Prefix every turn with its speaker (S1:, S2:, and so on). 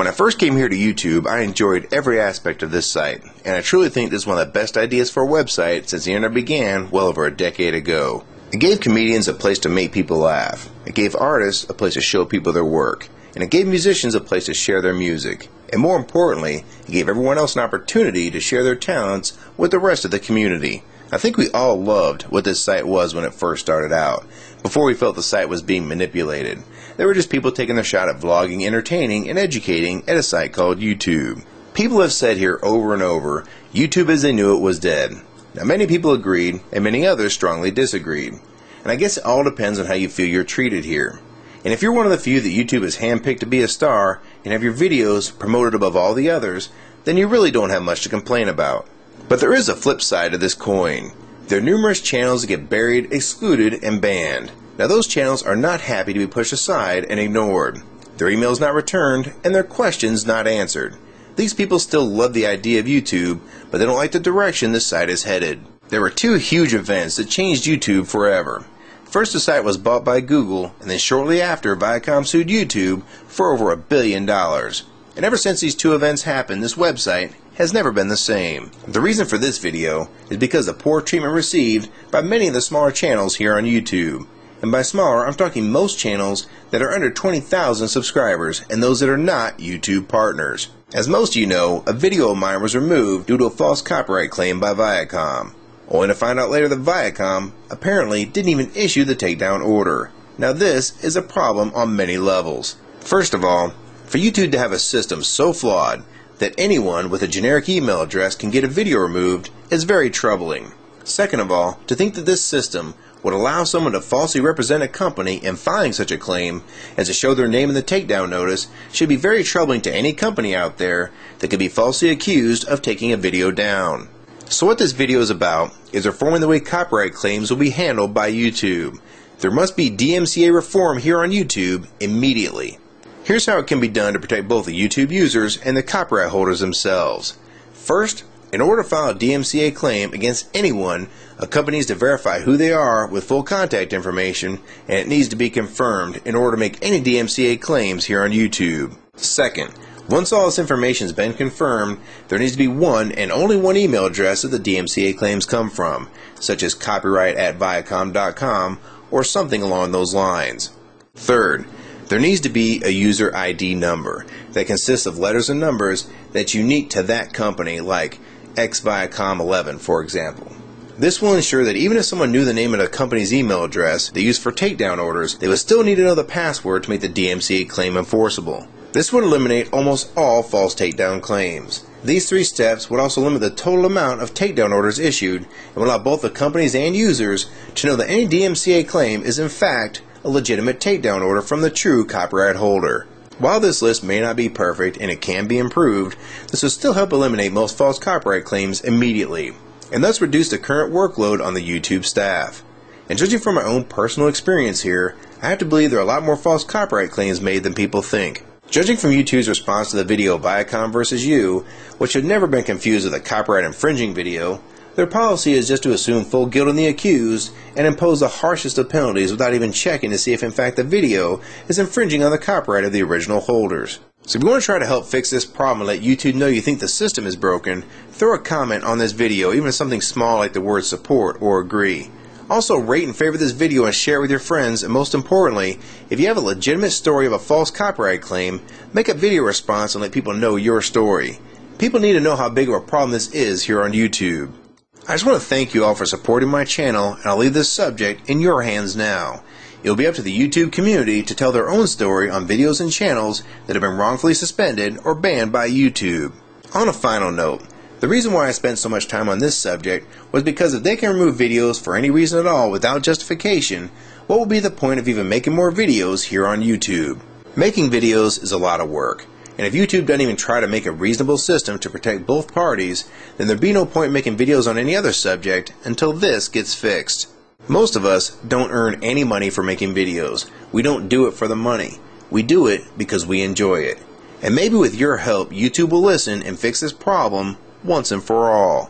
S1: When I first came here to YouTube, I enjoyed every aspect of this site, and I truly think this is one of the best ideas for a website since the internet began well over a decade ago. It gave comedians a place to make people laugh, it gave artists a place to show people their work, and it gave musicians a place to share their music. And more importantly, it gave everyone else an opportunity to share their talents with the rest of the community. I think we all loved what this site was when it first started out, before we felt the site was being manipulated. They were just people taking their shot at vlogging, entertaining, and educating at a site called YouTube. People have said here over and over, YouTube as they knew it was dead. Now many people agreed, and many others strongly disagreed. And I guess it all depends on how you feel you're treated here. And if you're one of the few that YouTube has handpicked to be a star, and have your videos promoted above all the others, then you really don't have much to complain about. But there is a flip side to this coin. There are numerous channels that get buried, excluded, and banned. Now those channels are not happy to be pushed aside and ignored. Their emails not returned, and their questions not answered. These people still love the idea of YouTube, but they don't like the direction the site is headed. There were two huge events that changed YouTube forever. First, the site was bought by Google, and then shortly after, Viacom sued YouTube for over $1 billion. And ever since these two events happened, this website has never been the same. The reason for this video is because of the poor treatment received by many of the smaller channels here on YouTube. And by smaller, I'm talking most channels that are under 20,000 subscribers and those that are not YouTube partners. As most of you know, a video of mine was removed due to a false copyright claim by Viacom, only to find out later that Viacom apparently didn't even issue the takedown order. Now this is a problem on many levels. First of all, for YouTube to have a system so flawed that anyone with a generic email address can get a video removed is very troubling. Second of all, to think that this system would allow someone to falsely represent a company in filing such a claim as to show their name in the takedown notice should be very troubling to any company out there that could be falsely accused of taking a video down. So what this video is about is reforming the way copyright claims will be handled by YouTube. There must be DMCA reform here on YouTube immediately. Here's how it can be done to protect both the YouTube users and the copyright holders themselves. First, in order to file a DMCA claim against anyone, a company needs to verify who they are with full contact information, and it needs to be confirmed in order to make any DMCA claims here on YouTube. Second, once all this information has been confirmed, there needs to be one and only one email address that the DMCA claims come from, such as copyright@viacom.com or something along those lines. Third, there needs to be a user ID number that consists of letters and numbers that's unique to that company, like XViacom11 for example. This will ensure that even if someone knew the name of the company's email address they use for takedown orders, they would still need to know the password to make the DMCA claim enforceable. This would eliminate almost all false takedown claims. These three steps would also limit the total amount of takedown orders issued and would allow both the companies and users to know that any DMCA claim is in fact a legitimate takedown order from the true copyright holder. While this list may not be perfect and it can be improved, this will still help eliminate most false copyright claims immediately, and thus reduce the current workload on the YouTube staff. And judging from my own personal experience here, I have to believe there are a lot more false copyright claims made than people think. Judging from YouTube's response to the video Viacom vs. You, which had never been confused with a copyright infringing video, their policy is just to assume full guilt on the accused and impose the harshest of penalties without even checking to see if in fact the video is infringing on the copyright of the original holders. So if you want to try to help fix this problem and let YouTube know you think the system is broken, throw a comment on this video, even if something small like the word support or agree. Also rate and favorite this video and share it with your friends, and most importantly, if you have a legitimate story of a false copyright claim, make a video response and let people know your story. People need to know how big of a problem this is here on YouTube. I just want to thank you all for supporting my channel, and I'll leave this subject in your hands now. It will be up to the YouTube community to tell their own story on videos and channels that have been wrongfully suspended or banned by YouTube. On a final note, the reason why I spent so much time on this subject was because if they can remove videos for any reason at all without justification, what will be the point of even making more videos here on YouTube? Making videos is a lot of work. And if YouTube doesn't even try to make a reasonable system to protect both parties, then there'd be no point making videos on any other subject until this gets fixed. Most of us don't earn any money for making videos. We don't do it for the money. We do it because we enjoy it. And maybe with your help, YouTube will listen and fix this problem once and for all.